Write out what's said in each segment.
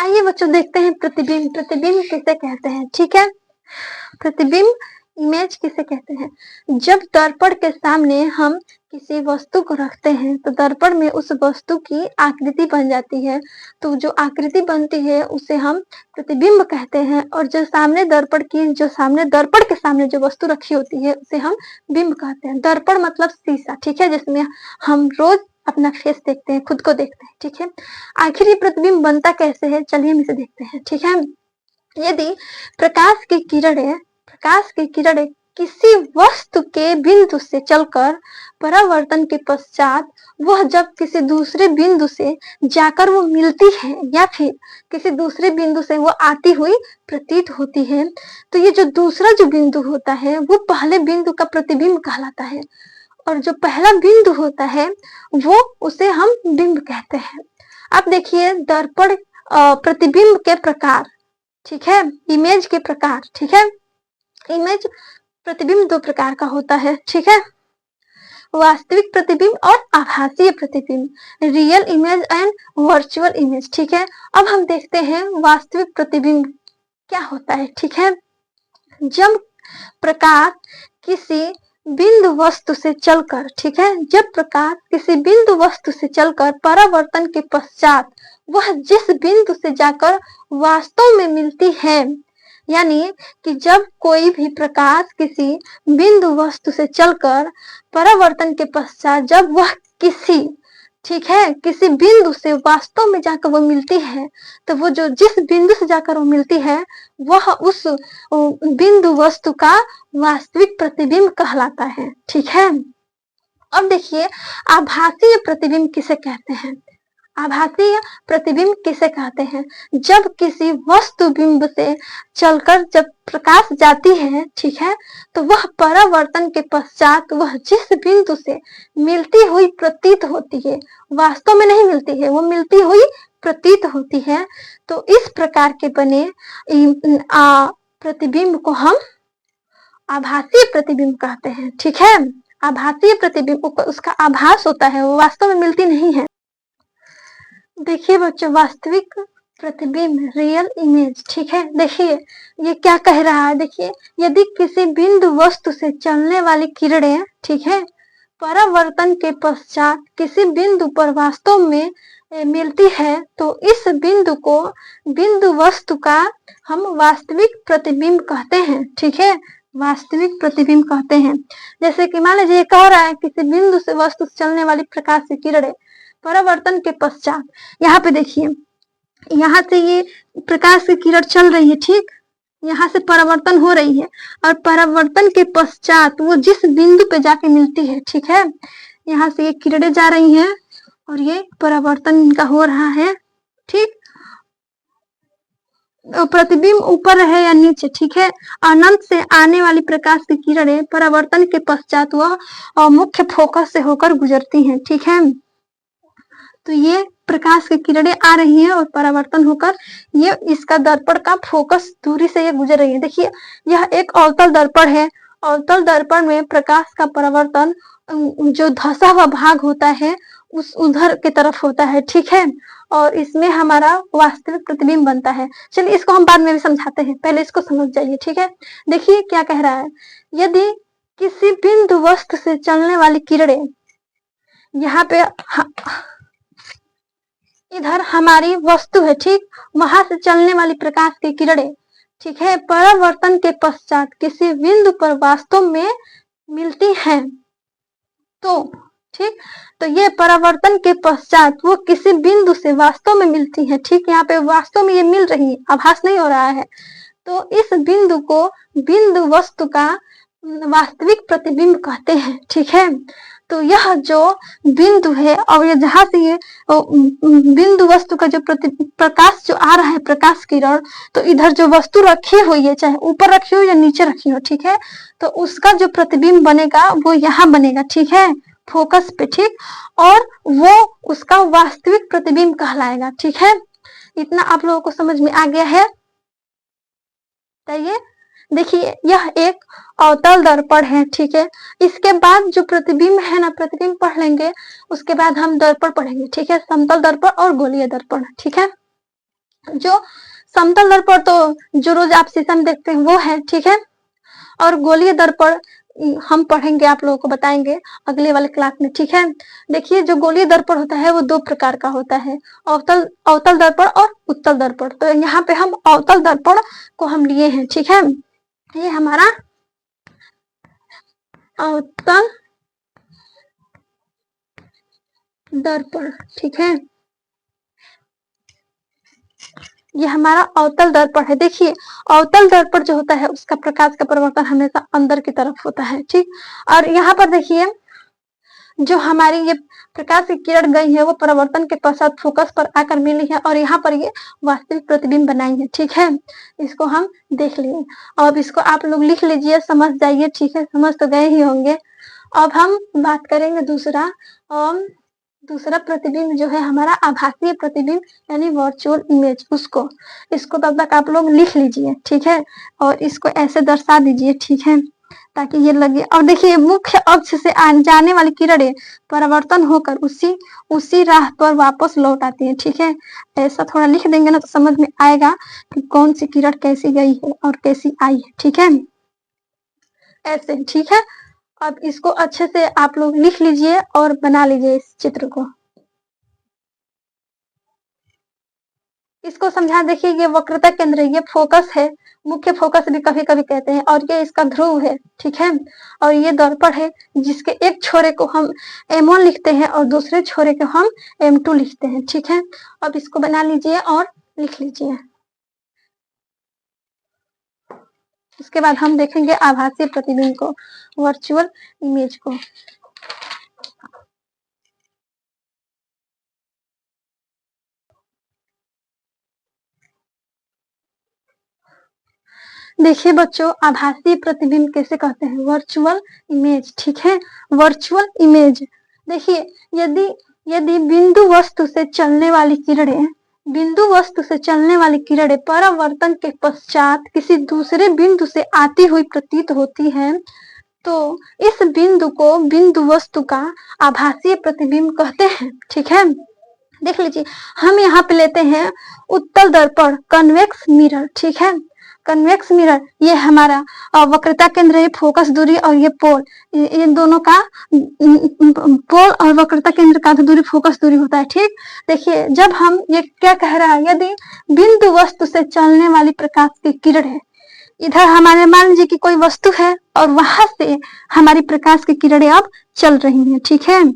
आइए बच्चों देखते हैं प्रतिबिंब। प्रतिबिंब किसे कहते हैं? ठीक है, प्रतिबिंब इमेज किसे कहते हैं? जब दर्पण के सामने हम किसी वस्तु को रखते हैं तो दर्पण में उस वस्तु की आकृति बन जाती है। तो जो आकृति बनती है उसे हम प्रतिबिंब कहते हैं। और जो सामने दर्पण के सामने जो वस्तु रखी होती है उसे हम बिंब कहते हैं। दर्पण मतलब शीशा, ठीक है, जिसमें हम रोज अपना फेस देखते हैं, खुद को देखते हैं। ठीक है, आखिर ये प्रतिबिंब बनता कैसे है, चलिए हम इसे देखते हैं। ठीक है, यदि प्रकाश की किरणें किसी वस्तु के बिंदु से चलकर परावर्तन के पश्चात वह जब किसी दूसरे बिंदु से जाकर वो मिलती है या फिर किसी दूसरे बिंदु से वो आती हुई प्रतीत होती है, तो ये जो दूसरा जो बिंदु होता है वो पहले बिंदु का प्रतिबिंब कहलाता है। और जो पहला बिंदु होता है वो उसे हम बिंब कहते हैं। अब देखिए दर्पण प्रतिबिंब के प्रकार, ठीक है, इमेज के प्रकार। ठीक है, इमेज प्रतिबिंब दो प्रकार का होता है। ठीक है, वास्तविक प्रतिबिंब और आभासीय प्रतिबिंब, real image and virtual image. ठीक है, अब हम देखते हैं वास्तविक प्रतिबिंब क्या होता है। ठीक है, जब प्रकाश किसी बिंदु वस्तु से चलकर, ठीक है, जब प्रकाश किसी बिंदु वस्तु से चलकर परावर्तन के पश्चात वह जिस बिंदु से जाकर वास्तव में मिलती है, यानी कि जब कोई भी प्रकाश किसी बिंदु वस्तु से चलकर परावर्तन के पश्चात जब वह किसी, ठीक है, किसी बिंदु से वास्तव में जाकर वो मिलती है, तो वो जो जिस बिंदु से जाकर वो मिलती है वह उस बिंदु वस्तु का वास्तविक प्रतिबिंब कहलाता है। ठीक है, अब देखिए आभासीय प्रतिबिंब किसे कहते हैं? आभासीय प्रतिबिंब किसे कहते हैं? जब किसी वस्तु बिंब से चलकर जब प्रकाश जाती है, ठीक है, तो वह परावर्तन के पश्चात वह जिस बिंदु से मिलती हुई प्रतीत होती है, वास्तव में नहीं मिलती है, वो मिलती हुई प्रतीत होती है, तो इस प्रकार के बने प्रतिबिंब को हम आभासीय प्रतिबिंब कहते हैं। ठीक है, आभासीय प्रतिबिंब उसका आभास होता है, वो वास्तव में मिलती नहीं है। देखिए बच्चों वास्तविक प्रतिबिंब, रियल इमेज, ठीक है, देखिए ये क्या कह रहा है। देखिए यदि किसी बिंदु वस्तु से चलने वाली किरणें, ठीक है, परावर्तन के पश्चात किसी बिंदु पर वास्तव में मिलती है, तो इस बिंदु को बिंदु वस्तु का हम वास्तविक प्रतिबिंब कहते हैं। ठीक है, वास्तविक प्रतिबिंब कहते हैं। जैसे कि मान लीजिए कह रहा है किसी बिंदु से वस्तु से चलने वाली प्रकाश की किरणें परावर्तन के पश्चात, यहाँ पे देखिए यहाँ से ये प्रकाश की किरण चल रही है, ठीक, यहाँ से परावर्तन हो रही है और परावर्तन के पश्चात वो जिस बिंदु पे जाके मिलती है, ठीक है, यहाँ से ये किरणें जा रही हैं और ये परावर्तन इनका हो रहा है। ठीक, प्रतिबिंब ऊपर रहे या नीचे, ठीक है, अनंत से आने वाली प्रकाश की किरणें परावर्तन के पश्चात वह मुख्य फोकस से होकर गुजरती हैं। ठीक है, तो ये प्रकाश की किरणें आ रही हैं और परावर्तन होकर ये इसका दर्पण का फोकस दूरी से ये गुजर रही है। देखिए यह एक अवतल दर्पण है। अवतल दर्पण में प्रकाश का परावर्तन जो धंसा हुआ भाग होता है उस उधर की तरफ होता है। ठीक है, और इसमें हमारा वास्तविक प्रतिबिंब बनता है। चलिए इसको हम बाद में भी समझाते हैं, पहले इसको समझ जाइए। ठीक है, देखिए क्या कह रहा है। यदि किसी बिंदु वस्तु से चलने वाली किरणें, यहाँ पे इधर हमारी वस्तु है, ठीक, वहां से चलने वाली प्रकाश की किरणें, ठीक है, परावर्तन के पश्चात किसी बिंदु पर वास्तव में मिलती हैं, तो ठीक, तो ये परावर्तन के पश्चात वो किसी बिंदु से वास्तव में मिलती है। ठीक, यहाँ पे वास्तव में ये मिल रही है, आभास नहीं हो रहा है, तो इस बिंदु को बिंदु वस्तु का वास्तविक प्रतिबिंब कहते हैं। ठीक है, तो यह जो बिंदु है और ये जहां से ये बिंदु वस्तु का जो प्रकाश जो आ रहा है, प्रकाश किरण, तो इधर जो वस्तु रखी हुई है, चाहे ऊपर रखी हो या नीचे रखी हो, ठीक है, तो उसका जो प्रतिबिंब बनेगा वो यहाँ बनेगा। ठीक है, फोकस पे, ठीक, और वो उसका वास्तविक प्रतिबिंब कहलाएगा। ठीक है, इतना आप लोगों को समझ में आ गया है? तो देखिए यह एक अवतल दर्पण है। ठीक है, इसके बाद जो प्रतिबिंब है ना, प्रतिबिंब पढ़ लेंगे, उसके बाद हम दर्पण पढ़ेंगे। ठीक है, समतल दर्पण और गोलीय दर्पण। ठीक है, जो समतल दर्पण तो जो रोज आप शीशा में देखते हैं वो है, ठीक है। और गोलीय दर्पण हम पढ़ेंगे, आप लोगों को बताएंगे अगले वाले क्लास में, ठीक है। देखिए जो गोलीय दर्पण होता है वो 2 प्रकार का होता है, अवतल दर्पण और उत्तल दर्पण। तो यहाँ पे हम अवतल दर्पण को हम लिए हैं, ठीक है। ये हमारा अवतल दर्पण, ठीक है। ये हमारा अवतल दर्पण है। देखिए अवतल दर्पण जो होता है उसका प्रकाश का परावर्तन हमेशा अंदर की तरफ होता है, ठीक। और यहाँ पर देखिए जो हमारी ये प्रकाश की किरण गई है वो परावर्तन के पश्चात फोकस पर आकर मिली है और यहाँ पर ये वास्तविक प्रतिबिंब बनाई है, ठीक है। इसको हम देख लिए। अब इसको आप लोग लिख लीजिए, समझ जाइए, ठीक है। समझ तो गए ही होंगे। अब हम बात करेंगे दूसरा प्रतिबिंब जो है हमारा आभासीय प्रतिबिंब यानी वर्चुअल इमेज, इसको तब तक आप लोग लिख लीजिए, ठीक है। और इसको ऐसे दर्शा दीजिए, ठीक है, ताकि ये लगे। और देखिए मुख्य अक्ष से जाने वाली किरणें परावर्तन होकर उसी राह पर वापस लौट आती है, ठीक है। ऐसा थोड़ा लिख देंगे ना तो समझ में आएगा कि कौन सी किरण कैसी गई है और कैसी आई है, ठीक है। ऐसे, ठीक है। अब इसको अच्छे से आप लोग लिख लीजिए और बना लीजिए इस चित्र को। इसको समझा, देखिए ये वक्रता केंद्र, ये फोकस है, मुख्य फोकस भी कभी कभी कहते हैं, और ये इसका ध्रुव है, ठीक है। और ये दर्पण है जिसके एक छोरे को हम M1 लिखते हैं और दूसरे छोरे को हम M2 लिखते हैं, ठीक है। अब इसको बना लीजिए और लिख लीजिए। इसके बाद हम देखेंगे आभासीय प्रतिबिंब को, वर्चुअल इमेज को। देखिए बच्चों आभासीय प्रतिबिंब कैसे कहते हैं, वर्चुअल इमेज, ठीक है। वर्चुअल इमेज, देखिए यदि बिंदु वस्तु से चलने वाली किरणें परावर्तन के पश्चात किसी दूसरे बिंदु से आती हुई प्रतीत होती हैं तो इस बिंदु को बिंदु वस्तु का आभासीय प्रतिबिंब कहते हैं, ठीक है। देख लीजिए हम यहाँ पे लेते हैं उत्तल दर्पण, कन्वेक्स मिरर, ठीक है। कन्वेक्स मिरर ये हमारा वक्रता केंद्र है, फोकस दूरी और ये पोल, इन दोनों का पोल और वक्रता केंद्र का दूरी फोकस दूरी होता है, ठीक। देखिए जब हम ये क्या कह रहा है, यदि बिंदु वस्तु से चलने वाली प्रकाश की किरण है, इधर हमारे मान लीजिए कि कोई वस्तु है और वहां से हमारी प्रकाश की किरणें अब चल रही हैं, ठीक है।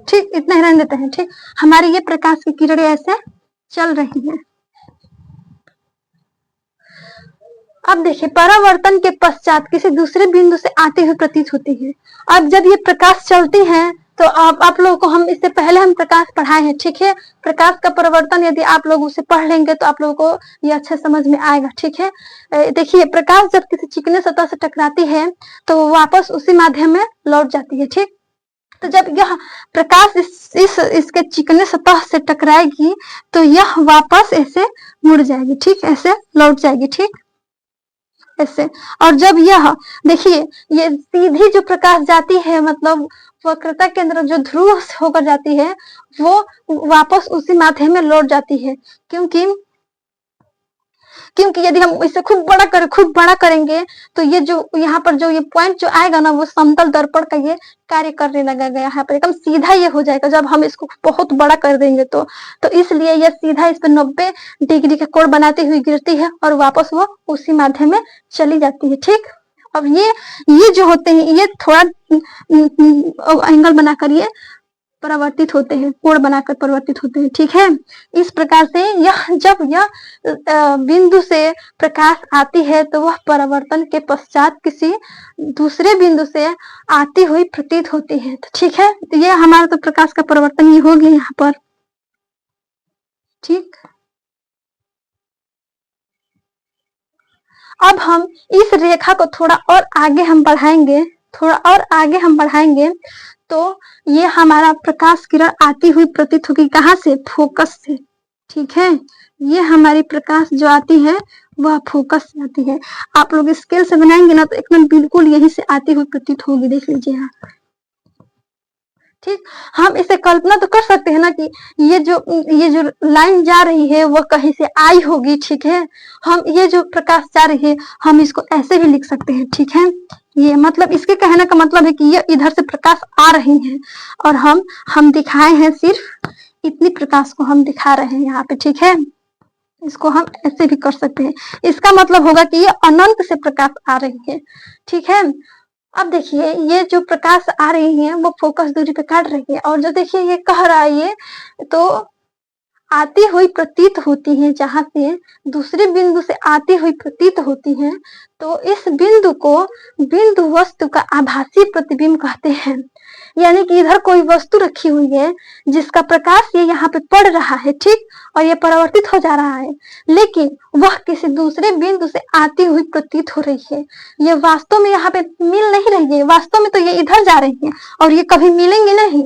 ठीक, इतना ही रहने देते हैं, ठीक। हमारी ये प्रकाश की किरणें ऐसे चल रही हैं। अब देखिए परावर्तन के पश्चात किसी दूसरे बिंदु से आते हुए प्रतीत होती है। अब जब ये प्रकाश चलती हैं तो आप लोगों को हम इससे पहले हम प्रकाश पढ़ाए हैं, ठीक है। प्रकाश का परावर्तन यदि आप लोग उसे पढ़ लेंगे तो आप लोगों को ये अच्छे समझ में आएगा, ठीक है। देखिए प्रकाश जब किसी चिकने सतह से टकराती है तो वापस उसी माध्यम में लौट जाती है, ठीक। तो जब यह प्रकाश इसके चिकने सतह से टकराएगी तो यह वापस ऐसे मुड़ जाएगी, ठीक, ऐसे लौट जाएगी, ठीक, ऐसे। और जब यह देखिए ये सीधी जो प्रकाश जाती है, मतलब वक्रता केंद्र जो ध्रुव होकर जाती है वो वापस उसी माध्यम में लौट जाती है, क्योंकि यदि हम इसे खूब बड़ा करेंगे तो ये जो यहाँ पर जो ये पॉइंट जो आएगा ना वो समतल दर्पण का ये कार्य करने लगेगा, यहाँ पर एकदम सीधा ये हो जाएगा जब हम इसको बहुत बड़ा कर देंगे तो इसलिए ये सीधा इस पर 90 डिग्री का कोण बनाती हुई गिरती है और वापस वो उसी माध्यम में चली जाती है, ठीक। अब ये जो होते हैं ये थोड़ा एंगल बनाकर ये परावर्तित होते हैं, कोण बनाकर परावर्तित होते हैं, ठीक है। इस प्रकार से जब यह बिंदु से प्रकाश आती है तो वह परावर्तन के पश्चात किसी दूसरे बिंदु से आती हुई प्रतीत होती है, तो ठीक है। तो ये हमारा तो प्रकाश का परावर्तन ये हो गया यहाँ पर, ठीक। अब हम इस रेखा को थोड़ा और आगे हम बढ़ाएंगे तो ये हमारा प्रकाश किरण आती हुई प्रतीत होगी कहाँ से, फोकस से, ठीक है। ये हमारी प्रकाश जो आती है वह फोकस से आती है। आप लोग स्केल से बनाएंगे ना तो एकदम बिल्कुल यहीं से आती हुई प्रतीत होगी, देख लीजिए आप। ठीक, हम इसे कल्पना तो कर सकते हैं ना कि ये जो लाइन जा रही है वह कहीं से आई होगी। ठीक है, हम ये जो प्रकाश जा रही है हम इसको ऐसे भी लिख सकते हैं। ठीक है, ये मतलब इसके कहने का मतलब है कि ये इधर से प्रकाश आ रही है और हम दिखाए हैं, सिर्फ इतनी प्रकाश को हम दिखा रहे हैं यहाँ पे। ठीक है, इसको हम ऐसे भी कर सकते हैं। इसका मतलब होगा कि ये अनंत से प्रकाश आ रही है। ठीक है, अब देखिए ये जो प्रकाश आ रही है वो फोकस दूरी पे काट रही है और जो देखिए ये कह रहा है ये तो आती हुई प्रतीत होती है, जहां से दूसरे बिंदु से आती हुई प्रतीत होती है, तो इस बिंदु को बिंदु वस्तु का आभासी प्रतिबिंब कहते हैं। यानी कि इधर कोई वस्तु रखी हुई है जिसका प्रकाश ये यहाँ पे पड़ रहा है, ठीक, और ये परावर्तित हो जा रहा है, लेकिन वह किसी दूसरे बिंदु से आती हुई प्रतीत हो रही है। ये वास्तव में यहाँ पे मिल नहीं रही है, वास्तव में तो ये इधर जा रही है और ये कभी मिलेंगे नहीं,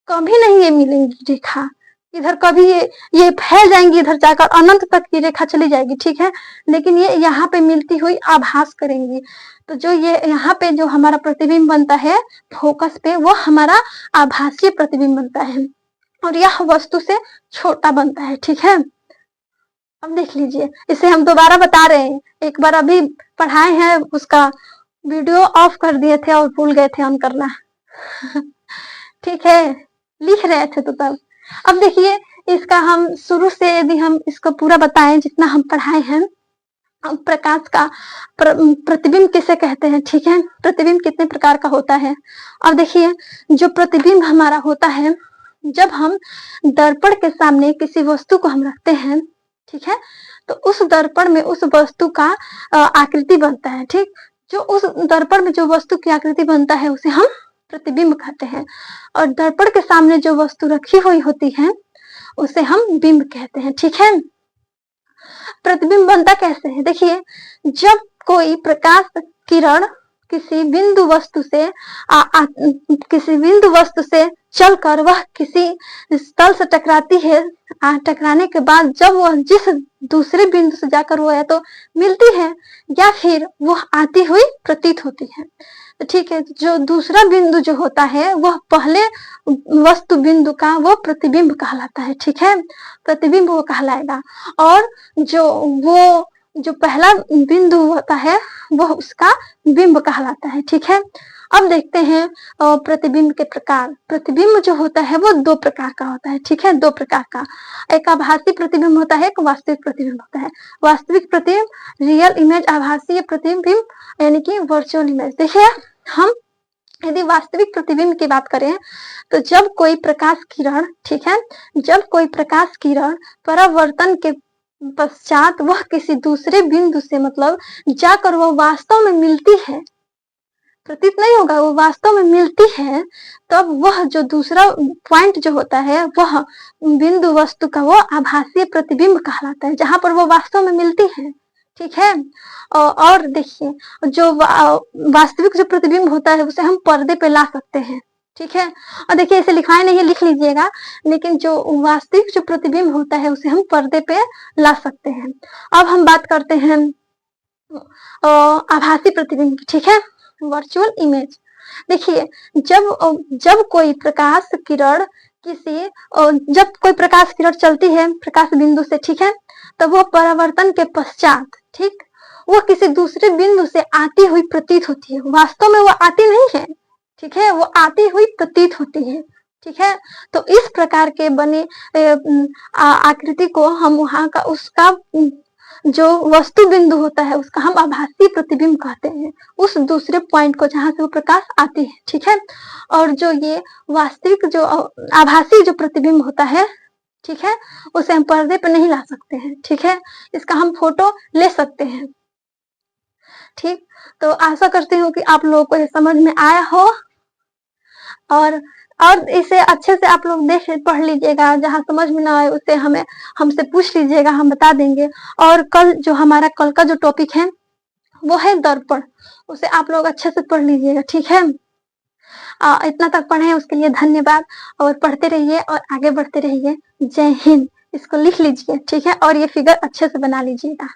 कभी नहीं ये मिलेंगी रेखा इधर, कभी ये फैल जाएंगी इधर जाकर, अनंत तक की रेखा चली जाएगी। ठीक है, लेकिन ये यहाँ पे मिलती हुई आभास करेंगी। तो जो ये यहाँ पे जो हमारा प्रतिबिंब बनता है फोकस पे, वो हमारा आभासीय प्रतिबिंब बनता है और यह वस्तु से छोटा बनता है। ठीक है, अब देख लीजिए, इसे हम दोबारा बता रहे हैं, एक बार अभी पढ़ाए हैं, उसका वीडियो ऑफ कर दिए थे और भूल गए थे ऑन करना। ठीक है, लिख रहे थे तो तब। अब देखिए इसका हम शुरू से यदि हम इसको पूरा बताएं जितना हम पढ़ाए हैं, प्रकाश का प्रतिबिंब किसे कहते हैं। ठीक है, प्रतिबिंब कितने प्रकार का होता है। अब देखिए जो प्रतिबिंब हमारा होता है, जब हम दर्पण के सामने किसी वस्तु को हम रखते हैं, ठीक है, तो उस दर्पण में उस वस्तु का आकृति बनता है। ठीक, जो उस दर्पण में जो वस्तु की आकृति बनता है उसे हम प्रतिबिंब कहते हैं और दर्पण के सामने जो वस्तु रखी हुई होती है उसे हम बिंब कहते हैं। ठीक है, प्रतिबिंब बनता कैसे है, देखिए जब कोई प्रकाश किरण किसी बिंदु वस्तु से चलकर वह किसी स्थल से टकराती है, टकराने के बाद जब वह जिस दूसरे बिंदु से जाकर वो है तो मिलती है या फिर वह आती हुई प्रतीत होती है। तो ठीक है, जो दूसरा बिंदु जो होता है वह पहले वस्तु बिंदु का वो प्रतिबिंब कहलाता है। ठीक है, प्रतिबिंब वो कहलाएगा और जो पहला बिंदु होता है वह उसका बिंब कहलाता है। ठीक है, अब देखते हैं प्रतिबिंब के प्रकार। प्रतिबिंब जो होता है वो दो प्रकार का होता है। ठीक है, दो प्रकार का, एक आभासी प्रतिबिंब होता है, एक वास्तविक प्रतिबिंब होता है। वास्तविक प्रतिबिंब रियल इमेज, आभासी प्रतिबिंब यानी कि वर्चुअल इमेज। देखिए हम यदि वास्तविक प्रतिबिंब की बात करें तो जब कोई प्रकाश किरण, ठीक है, जब कोई प्रकाश किरण परावर्तन के पश्चात वह किसी दूसरे बिंदु से मतलब जाकर वह वास्तव में मिलती है, प्रतीत नहीं होगा, वो वास्तव में मिलती है, तब वह जो दूसरा पॉइंट जो होता है वह बिंदु वस्तु का वो आभासीय प्रतिबिंब कहलाता है, जहां पर वो वास्तव में मिलती है। ठीक है, और देखिए जो वास्तविक जो प्रतिबिंब होता है उसे हम पर्दे पे ला सकते हैं। ठीक है, और देखिए इसे लिखाए नहीं है, लिख लीजिएगा, लेकिन जो वास्तविक जो प्रतिबिंब होता है उसे हम पर्दे पे ला सकते हैं। अब हम बात करते हैं आभासी प्रतिबिंब की। ठीक है, वर्चुअल इमेज। देखिए जब कोई प्रकाश किरण जब कोई प्रकाश किरण चलती है प्रकाश बिंदु से, ठीक है, तो वो परावर्तन के पश्चात, ठीक, वो किसी दूसरे बिंदु से आती हुई प्रतीत होती है, वास्तव में वो आती नहीं है। ठीक है, वो आती हुई प्रतीत होती है। ठीक है, तो इस प्रकार के बने आकृति को हम वहां का उसका जो वस्तु बिंदु होता है उसका हम आभासी प्रतिबिंब कहते हैं, उस दूसरे पॉइंट को जहां से वो प्रकाश आती है। ठीक है, और जो ये वास्तविक जो आभासी जो प्रतिबिंब होता है, ठीक है, उसे हम पर्दे पर नहीं ला सकते हैं। ठीक है, इसका हम फोटो ले सकते हैं। ठीक, तो आशा करती हूँ कि आप लोगों को ये समझ में आया हो और इसे अच्छे से आप लोग देख पढ़ लीजिएगा, जहाँ समझ में ना आए उसे हमसे पूछ लीजिएगा, हम बता देंगे। और कल जो हमारा कल का जो टॉपिक है वो है दर्पण, उसे आप लोग अच्छे से पढ़ लीजिएगा। ठीक है, इतना तक पढ़े उसके लिए धन्यवाद और पढ़ते रहिए और आगे बढ़ते रहिए। जय हिंद। इसको लिख लीजिए, ठीक है? और ये फिगर अच्छे से बना लीजिएगा।